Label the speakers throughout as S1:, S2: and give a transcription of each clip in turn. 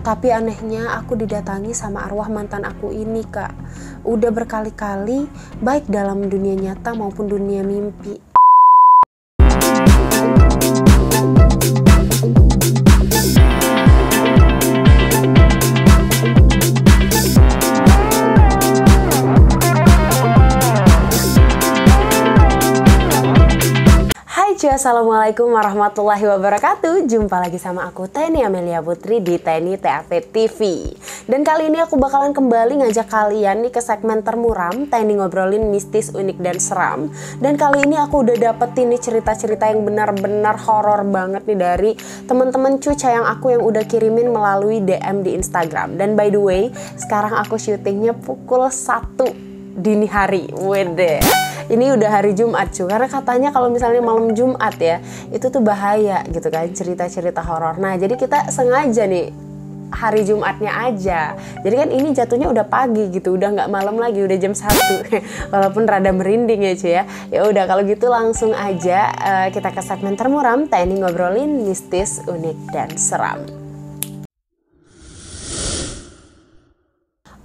S1: Tapi anehnya aku didatangi sama arwah mantan aku ini, Kak. Udah berkali-kali, baik dalam dunia nyata maupun dunia mimpi. Assalamualaikum warahmatullahi wabarakatuh. Jumpa lagi sama aku Teni Amelia Putri di Teni TAP TV. Dan kali ini aku bakalan kembali ngajak kalian nih ke segmen termuram Teni ngobrolin mistis, unik, dan seram. Dan kali ini aku udah dapetin nih cerita-cerita yang benar-benar horor banget nih dari teman-teman cuca yang aku yang udah kirimin melalui DM di Instagram. Dan by the way, sekarang aku syutingnya pukul 1 dini hari. Wede. Ini udah hari Jumat cuy, karena katanya kalau misalnya malam Jumat ya, itu tuh bahaya gitu kan, cerita-cerita horor. Nah jadi kita sengaja nih hari Jumatnya aja. Jadi kan ini jatuhnya udah pagi gitu, udah nggak malam lagi, udah jam 1. Walaupun rada merinding ya cuy ya. Ya udah kalau gitu langsung aja kita ke segmen termuram, Teni ngobrolin mistis, unik, dan seram.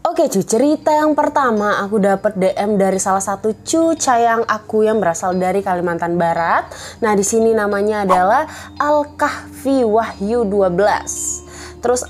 S1: Oke cuy, cerita yang pertama aku dapat DM dari salah satu cucayang aku yang berasal dari Kalimantan Barat. Nah di sini namanya adalah Al-Kahfi Wahyu 12. Terus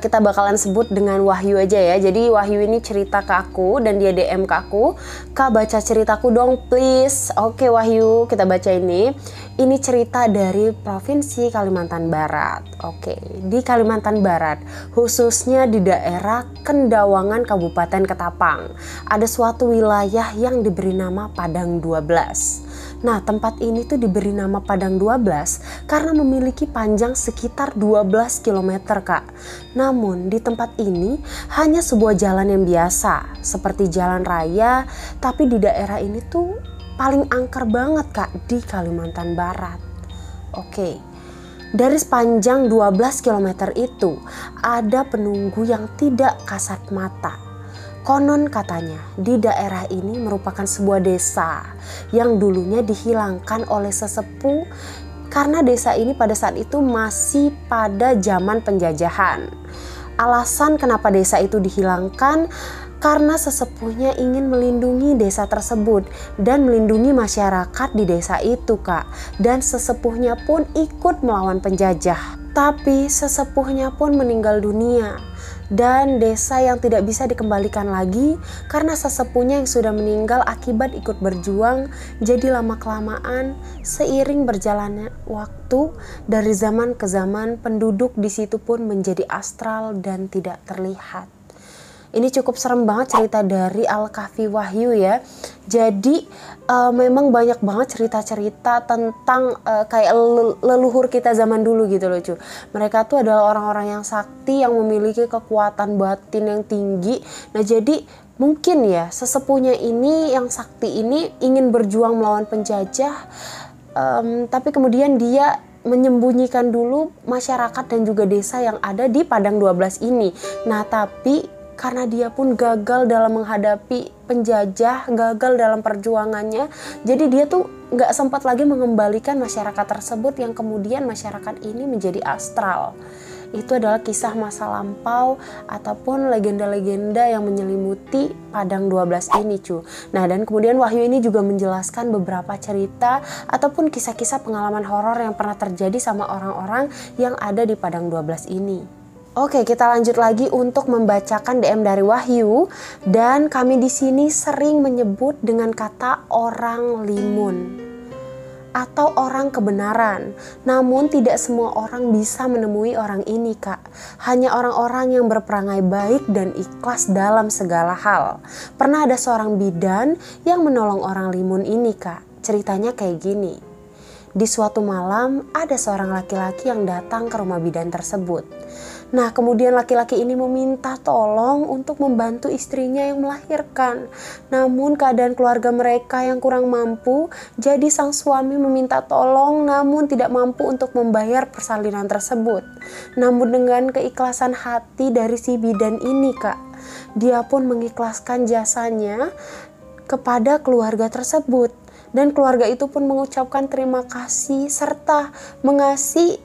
S1: kita bakalan sebut dengan Wahyu aja ya. Jadi Wahyu ini cerita ke aku dan dia DM ke aku, "Kak, baca ceritaku dong please." Oke Wahyu, kita baca ini. Ini cerita dari Provinsi Kalimantan Barat. Oke, di Kalimantan Barat, khususnya di daerah Kendawangan Kabupaten Ketapang, ada suatu wilayah yang diberi nama Padang 12. Nah, tempat ini tuh diberi nama Padang 12 karena memiliki panjang sekitar 12 km, Kak. Namun, di tempat ini hanya sebuah jalan yang biasa, seperti jalan raya, tapi di daerah ini tuh paling angker banget Kak di Kalimantan Barat. Oke, dari sepanjang 12 km itu ada penunggu yang tidak kasat mata. Konon katanya di daerah ini merupakan sebuah desa yang dulunya dihilangkan oleh sesepuh karena desa ini pada saat itu masih pada zaman penjajahan. Alasan kenapa desa itu dihilangkan karena sesepuhnya ingin melindungi desa tersebut dan melindungi masyarakat di desa itu Kak. Dan sesepuhnya pun ikut melawan penjajah. Tapi sesepuhnya pun meninggal dunia. Dan desa yang tidak bisa dikembalikan lagi karena sesepuhnya yang sudah meninggal akibat ikut berjuang. Jadi lama-kelamaan seiring berjalannya waktu dari zaman ke zaman penduduk di situ pun menjadi astral dan tidak terlihat. Ini cukup serem banget cerita dari Al-Kahfi Wahyu ya. Jadi memang banyak banget cerita-cerita tentang kayak leluhur kita zaman dulu gitu loh cuy. Mereka tuh adalah orang-orang yang sakti yang memiliki kekuatan batin yang tinggi. Nah jadi mungkin ya sesepuhnya ini yang sakti ini ingin berjuang melawan penjajah. Tapi kemudian dia menyembunyikan dulu masyarakat dan juga desa yang ada di Padang 12 ini. Nah tapi karena dia pun gagal dalam menghadapi penjajah, gagal dalam perjuangannya, jadi dia tuh gak sempat lagi mengembalikan masyarakat tersebut yang kemudian masyarakat ini menjadi astral. Itu adalah kisah masa lampau ataupun legenda-legenda yang menyelimuti Padang 12 ini cuy. Nah dan kemudian Wahyu ini juga menjelaskan beberapa cerita ataupun kisah-kisah pengalaman horor yang pernah terjadi sama orang-orang yang ada di Padang 12 ini. Oke, kita lanjut lagi untuk membacakan DM dari Wahyu, dan kami di sini sering menyebut dengan kata orang limun atau orang kebenaran. Namun tidak semua orang bisa menemui orang ini Kak. Hanya orang-orang yang berperangai baik dan ikhlas dalam segala hal. Pernah ada seorang bidan yang menolong orang limun ini Kak. Ceritanya kayak gini. Di suatu malam ada seorang laki-laki yang datang ke rumah bidan tersebut. Nah kemudian laki-laki ini meminta tolong untuk membantu istrinya yang melahirkan. Namun keadaan keluarga mereka yang kurang mampu, jadi sang suami meminta tolong namun tidak mampu untuk membayar persalinan tersebut. Namun dengan keikhlasan hati dari si bidan ini Kak, dia pun mengikhlaskan jasanya kepada keluarga tersebut. Dan keluarga itu pun mengucapkan terima kasih serta mengasih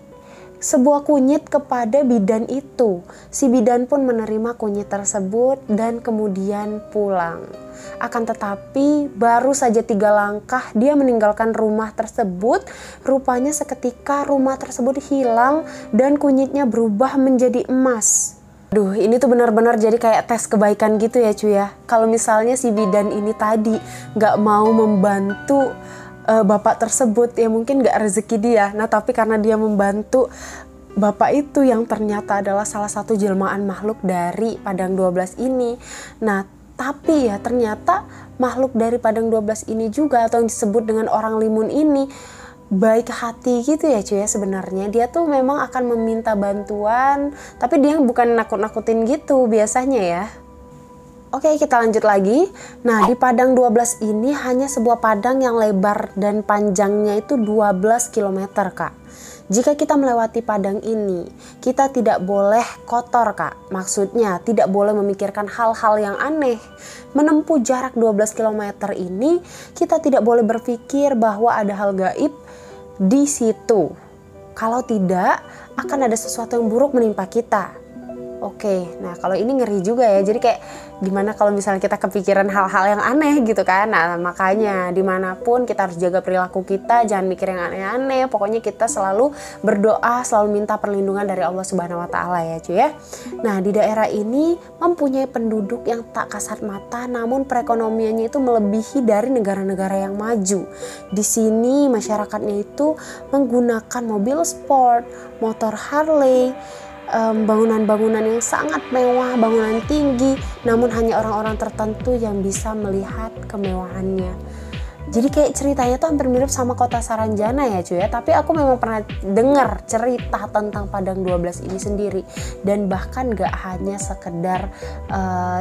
S1: sebuah kunyit kepada bidan itu. Si bidan pun menerima kunyit tersebut dan kemudian pulang. Akan tetapi baru saja 3 langkah dia meninggalkan rumah tersebut, rupanya seketika rumah tersebut hilang dan kunyitnya berubah menjadi emas. Aduh, ini tuh benar-benar jadi kayak tes kebaikan gitu ya cuy ya. Kalau misalnya si bidan ini tadi gak mau membantu bapak tersebut, ya mungkin gak rezeki dia. Nah tapi karena dia membantu bapak itu yang ternyata adalah salah satu jelmaan makhluk dari Padang 12 ini. Nah tapi ya ternyata makhluk dari Padang 12 ini juga, atau yang disebut dengan orang limun ini, baik hati gitu ya cuy ya. Sebenarnya dia tuh memang akan meminta bantuan, tapi dia bukan nakut-nakutin gitu biasanya ya. Oke, kita lanjut lagi. Nah, di Padang 12 ini hanya sebuah padang yang lebar dan panjangnya itu 12 km, Kak. Jika kita melewati padang ini, kita tidak boleh kotor, Kak. Maksudnya, tidak boleh memikirkan hal-hal yang aneh. Menempuh jarak 12 km ini, kita tidak boleh berpikir bahwa ada hal gaib di situ. Kalau tidak, akan ada sesuatu yang buruk menimpa kita. Oke, nah kalau ini ngeri juga ya. Jadi kayak gimana kalau misalnya kita kepikiran hal-hal yang aneh gitu kan. Nah makanya dimanapun kita harus jaga perilaku kita, jangan mikir yang aneh-aneh. Pokoknya kita selalu berdoa, selalu minta perlindungan dari Allah Subhanahu wa Ta'ala ya cuy ya. Nah di daerah ini mempunyai penduduk yang tak kasat mata, namun perekonomiannya itu melebihi dari negara-negara yang maju. Di sini masyarakatnya itu menggunakan mobil sport, motor Harley, bangunan-bangunan yang sangat mewah, bangunan tinggi, namun hanya orang-orang tertentu yang bisa melihat kemewahannya. Jadi kayak ceritanya tuh hampir mirip sama Kota Saranjana ya cuy ya. Tapi aku memang pernah dengar cerita tentang Padang 12 ini sendiri. Dan bahkan gak hanya sekedar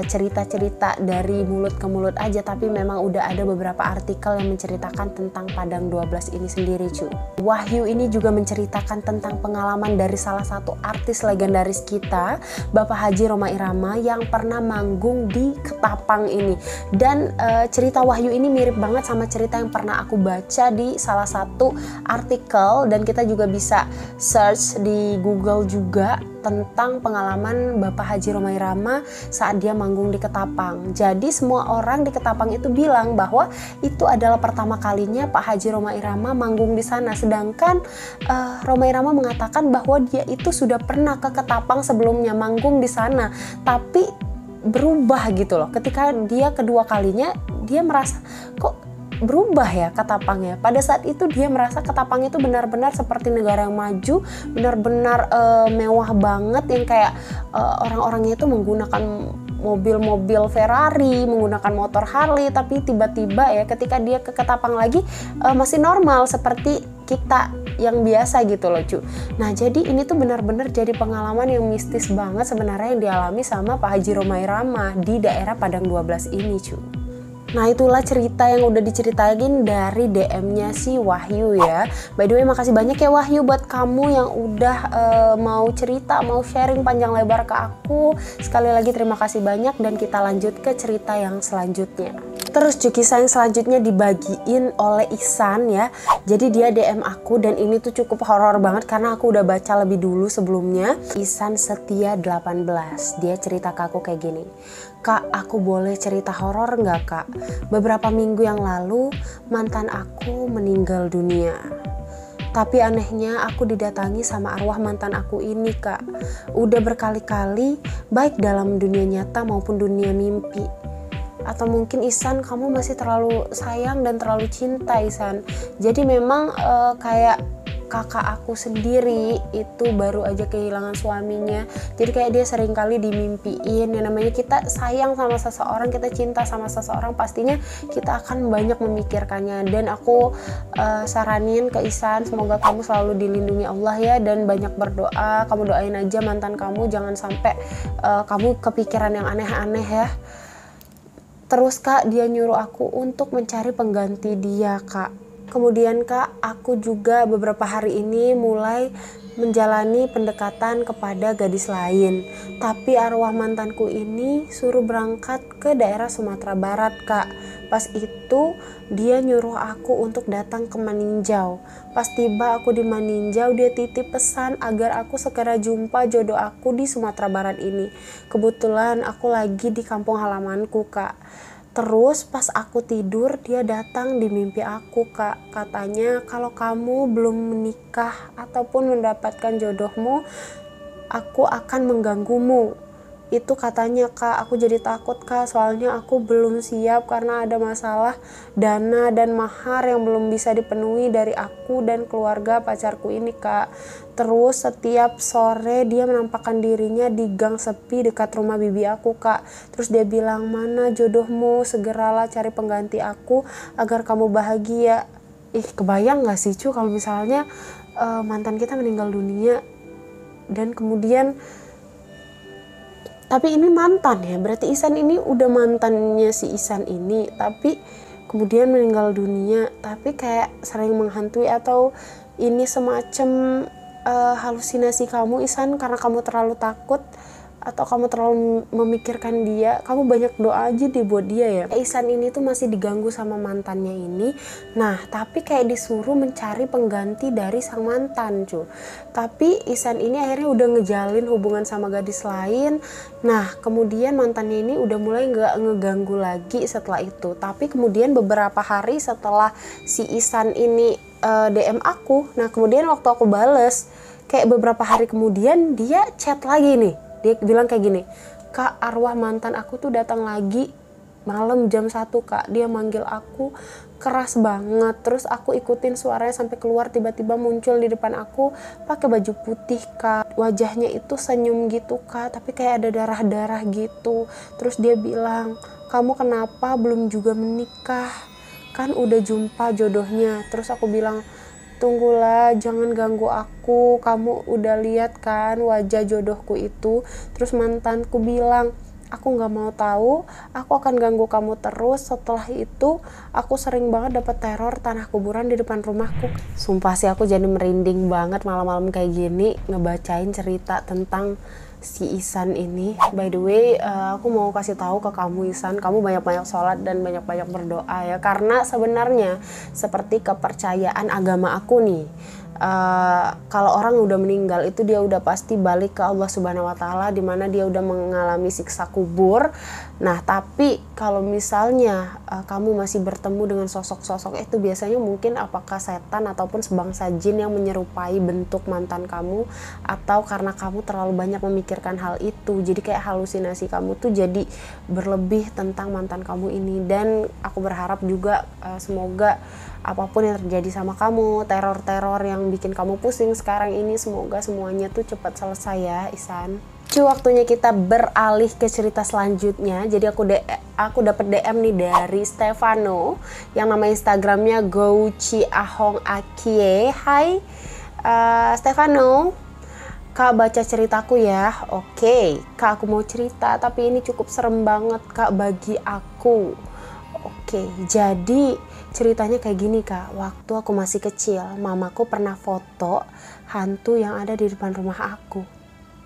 S1: cerita-cerita dari mulut ke mulut aja, tapi memang udah ada beberapa artikel yang menceritakan tentang Padang 12 ini sendiri cuy. Wahyu ini juga menceritakan tentang pengalaman dari salah satu artis legendaris kita, Bapak Haji Rhoma Irama, yang pernah manggung di Ketapang ini. Dan cerita Wahyu ini mirip banget sama cerita yang pernah aku baca di salah satu artikel, dan kita juga bisa search di Google juga tentang pengalaman Bapak Haji Rhoma Irama saat dia manggung di Ketapang. Jadi semua orang di Ketapang itu bilang bahwa itu adalah pertama kalinya Pak Haji Rhoma Irama manggung di sana. Sedangkan Rhoma Irama mengatakan bahwa dia itu sudah pernah ke Ketapang sebelumnya manggung di sana, tapi berubah gitu loh. Ketika dia kedua kalinya, dia merasa kok berubah ya Ketapangnya. Pada saat itu dia merasa Ketapang itu benar-benar seperti negara yang maju, benar-benar mewah banget, yang kayak orang-orangnya itu menggunakan mobil-mobil Ferrari, menggunakan motor Harley. Tapi tiba-tiba ya ketika dia ke Ketapang lagi masih normal seperti kita yang biasa gitu loh cu. Nah jadi ini tuh benar-benar jadi pengalaman yang mistis banget sebenarnya yang dialami sama Pak Haji Rhoma Irama di daerah Padang 12 ini cu. Nah itulah cerita yang udah diceritain dari DM-nya si Wahyu ya. By the way makasih banyak ya Wahyu buat kamu yang udah mau cerita, mau sharing panjang lebar ke aku. Sekali lagi terima kasih banyak, dan kita lanjut ke cerita yang selanjutnya. Terus kisah yang selanjutnya dibagiin oleh Ihsan ya. Jadi dia DM aku, dan ini tuh cukup horor banget karena aku udah baca lebih dulu sebelumnya. Ihsan Setia 18, dia cerita ke aku kayak gini. Kak, aku boleh cerita horor nggak kak? Beberapa minggu yang lalu mantan aku meninggal dunia. Tapi anehnya aku didatangi sama arwah mantan aku ini kak. Udah berkali-kali, baik dalam dunia nyata maupun dunia mimpi. Atau mungkin Ihsan kamu masih terlalu sayang dan terlalu cinta Ihsan. Jadi memang kayak kakak aku sendiri itu baru aja kehilangan suaminya. Jadi kayak dia sering kali dimimpiin. Yang namanya kita sayang sama seseorang, kita cinta sama seseorang, pastinya kita akan banyak memikirkannya. Dan aku saranin ke Ihsan, semoga kamu selalu dilindungi Allah ya, dan banyak berdoa. Kamu doain aja mantan kamu, jangan sampai kamu kepikiran yang aneh-aneh ya. Terus kak, dia nyuruh aku untuk mencari pengganti dia kak. Kemudian kak, aku juga beberapa hari ini mulai menjalani pendekatan kepada gadis lain. Tapi arwah mantanku ini suruh berangkat ke daerah Sumatera Barat kak. Pas itu dia nyuruh aku untuk datang ke Maninjau. Pas tiba aku di Maninjau, dia titip pesan agar aku segera jumpa jodoh aku di Sumatera Barat ini. Kebetulan aku lagi di kampung halamanku kak. Terus pas aku tidur dia datang di mimpi aku kak. Katanya kalau kamu belum menikah ataupun mendapatkan jodohmu, aku akan mengganggumu. Itu katanya kak. Aku jadi takut kak, soalnya aku belum siap karena ada masalah dana dan mahar yang belum bisa dipenuhi dari aku dan keluarga pacarku ini kak. Terus setiap sore dia menampakkan dirinya di gang sepi dekat rumah bibi aku kak. Terus dia bilang, mana jodohmu, segeralah cari pengganti aku agar kamu bahagia. Kebayang gak sih cu kalau misalnya mantan kita meninggal dunia dan kemudian, tapi ini mantan ya, berarti Ihsan ini udah mantannya si Ihsan ini, tapi kemudian meninggal dunia. Tapi kayak sering menghantui, atau ini semacam halusinasi kamu Ihsan karena kamu terlalu takut atau kamu terlalu memikirkan dia. Kamu banyak doa aja deh buat dia ya. Ihsan ini tuh masih diganggu sama mantannya ini. Nah tapi kayak disuruh mencari pengganti dari sang mantan cu. Tapi Ihsan ini akhirnya udah ngejalin hubungan sama gadis lain. Nah kemudian mantannya ini udah mulai gak ngeganggu lagi setelah itu. Tapi kemudian beberapa hari setelah si Ihsan ini DM aku, nah kemudian waktu aku bales, kayak beberapa hari kemudian dia chat lagi nih. Dia bilang kayak gini, kak arwah mantan aku tuh datang lagi malam jam 1 kak. Dia manggil aku keras banget, terus aku ikutin suaranya sampai keluar, tiba-tiba muncul di depan aku pakai baju putih kak. Wajahnya itu senyum gitu kak, tapi kayak ada darah-darah gitu. Terus dia bilang, kamu kenapa belum juga menikah? Kan udah jumpa jodohnya. Terus aku bilang, tunggulah, jangan ganggu aku, kamu udah lihat kan wajah jodohku itu. Terus mantanku bilang, aku gak mau tahu, aku akan ganggu kamu terus. Setelah itu aku sering banget dapat teror tanah kuburan di depan rumahku. Sumpah sih aku jadi merinding banget malam-malam kayak gini ngebacain cerita tentang si Ihsan ini. By the way, aku mau kasih tahu ke kamu Ihsan, kamu banyak-banyak sholat dan banyak-banyak berdoa ya, karena sebenarnya seperti kepercayaan agama aku nih, kalau orang udah meninggal itu dia udah pasti balik ke Allah Subhanahu Wa Taala, dimana dia udah mengalami siksa kubur. Nah tapi kalau misalnya kamu masih bertemu dengan sosok-sosok itu, biasanya mungkin apakah setan ataupun sebangsa jin yang menyerupai bentuk mantan kamu, atau karena kamu terlalu banyak memikirkan hal itu, jadi kayak halusinasi kamu tuh jadi berlebih tentang mantan kamu ini. Dan aku berharap juga semoga apapun yang terjadi sama kamu, teror-teror yang bikin kamu pusing sekarang ini, semoga semuanya tuh cepat selesai ya Ihsan. Waktunya kita beralih ke cerita selanjutnya. Jadi aku dapat DM nih dari Stefano yang nama Instagramnya Gouchiahongakie. Hai Stefano, kak baca ceritaku ya. Oke kak, aku mau cerita, tapi ini cukup serem banget kak bagi aku. Oke, jadi ceritanya kayak gini kak. Waktu aku masih kecil, mamaku pernah foto hantu yang ada di depan rumah aku.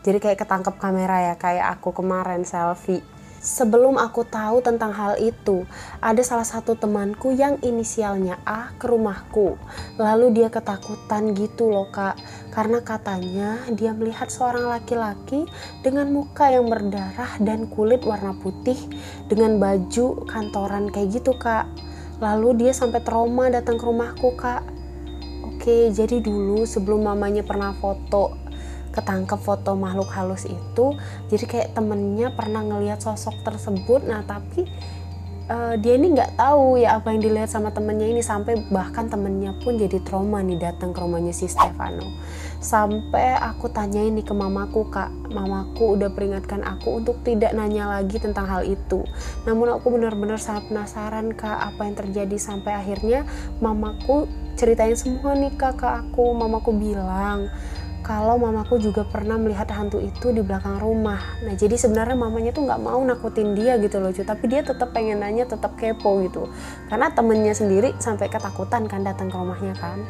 S1: Jadi kayak ketangkep kamera ya, kayak aku kemarin selfie. Sebelum aku tahu tentang hal itu, ada salah satu temanku yang inisialnya A ke rumahku. Lalu dia ketakutan gitu loh kak, karena katanya dia melihat seorang laki-laki dengan muka yang berdarah dan kulit warna putih dengan baju kantoran kayak gitu kak. Lalu dia sampai trauma datang ke rumahku kak. Oke, jadi dulu sebelum mamanya pernah ketangkep foto makhluk halus itu, jadi kayak temennya pernah ngelihat sosok tersebut. Nah tapi dia ini nggak tahu ya apa yang dilihat sama temennya ini, sampai bahkan temennya pun jadi trauma nih datang ke rumahnya si Stefano. Sampai aku tanyain nih ke mamaku kak, mamaku udah peringatkan aku untuk tidak nanya lagi tentang hal itu. Namun aku benar-benar sangat penasaran kak apa yang terjadi, sampai akhirnya mamaku ceritain semua nih kak ke aku. Mamaku bilang kalau mamaku juga pernah melihat hantu itu di belakang rumah. Nah jadi sebenarnya mamanya tuh nggak mau nakutin dia gitu loh, tapi dia tetap pengen nanya, tetap kepo gitu, karena temennya sendiri sampai ketakutan kan datang ke rumahnya kan.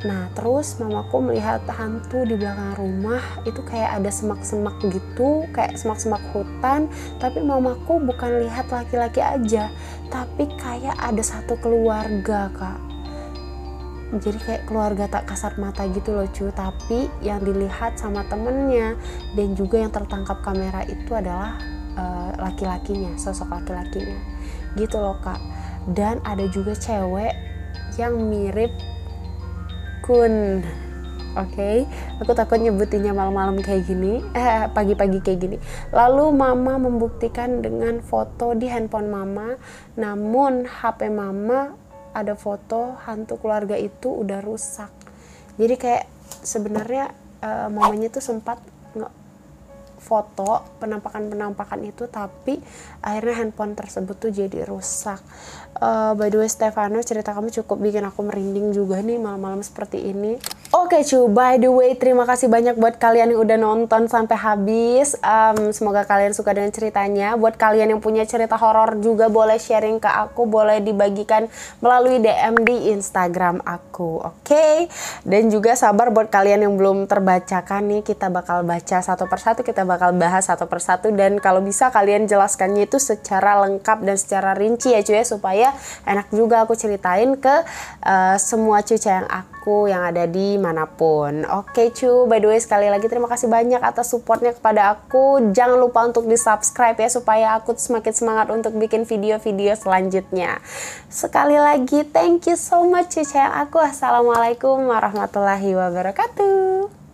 S1: Nah terus mamaku melihat hantu di belakang rumah itu kayak ada semak-semak gitu, kayak semak-semak hutan, tapi mamaku bukan lihat laki-laki aja, tapi kayak ada satu keluarga Kak. Jadi kayak keluarga tak kasat mata gitu loh tapi yang dilihat sama temennya dan juga yang tertangkap kamera itu adalah laki-lakinya, sosok laki-lakinya gitu loh Kak. Dan ada juga cewek yang mirip Kun. Oke, aku takut nyebutinnya malam-malam kayak gini, pagi-pagi kayak gini. Lalu mama membuktikan dengan foto di handphone mama, namun HP mama ada foto hantu keluarga itu udah rusak. Jadi kayak sebenarnya mamanya tuh sempat foto penampakan itu, tapi akhirnya handphone tersebut tuh jadi rusak. By the way Stefano, cerita kamu cukup bikin aku merinding juga nih malam-malam seperti ini. Oke cu, by the way terima kasih banyak buat kalian yang udah nonton sampai habis. Semoga kalian suka dengan ceritanya. Buat kalian yang punya cerita horor juga boleh sharing ke aku, boleh dibagikan melalui DM di Instagram aku, oke? Dan juga sabar buat kalian yang belum terbacakan nih, kita bakal baca satu persatu, kita bakal bahas satu persatu, dan kalau bisa kalian jelaskannya itu secara lengkap dan secara rinci ya cuy, supaya enak juga aku ceritain ke semua cucu yang aku yang ada di manapun. Oke cu, by the way sekali lagi terima kasih banyak atas supportnya kepada aku. Jangan lupa untuk di subscribe ya, supaya aku semakin semangat untuk bikin video-video selanjutnya. Sekali lagi thank you so much cucu yang aku. Assalamualaikum warahmatullahi wabarakatuh.